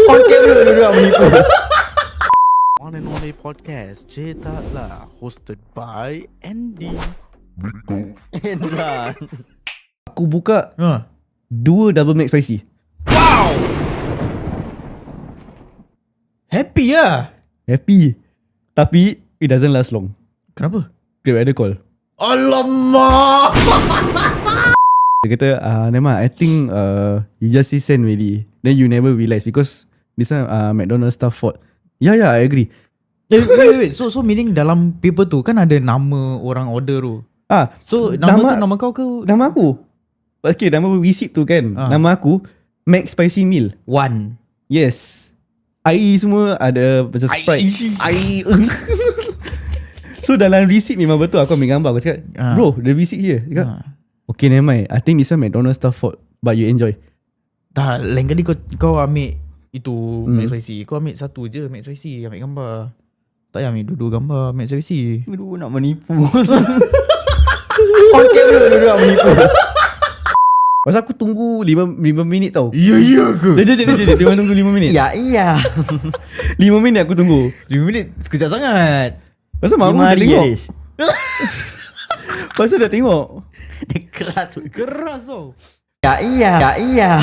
Podcast dulu menipu. One and Only Podcast Cerita Lah, hosted by Andy. Enak. Aku buka Ha. 2 double McSpicy. Wow. Happy lah. Happy. Tapi it doesn't last long. Kenapa? Grab ada call. Alamak. Dia kata Nema, I think you just say send already. Then you never realise because this one McDonald's staff fault. Yeah, I agree. Wait. So meaning dalam paper tu kan ada nama orang order tu. So nama tu nama kau ke? Nama aku. Okay, nama receipt tu kan. Nama aku McSpicy Meal. One. Yes. Air semua ada macam Sprite. Air. So dalam receipt memang betul. Aku ambil gambar. Aku cakap, bro, the receipt here. Cakap, okay, never mind. I think this one McDonald's staff fault, but you enjoy. Dah lain kali kau ambil itu McSpicy. Kau ambil satu je McSpicy, ambil gambar. Tak payah ambil dua gambar McSpicy. Aduh, nak menipu. Podcast dulu menipu. Pasal aku tunggu 5 minit tau. Ya ke? Dia orang tunggu 5 minit. Ya, iya. 5 minit aku tunggu. 5 minit sekejap sangat. Pasal mak aku 5 dah hari tengok. guys. Pasal dah tengok. Dia keras. Keras tau. Ya, iya.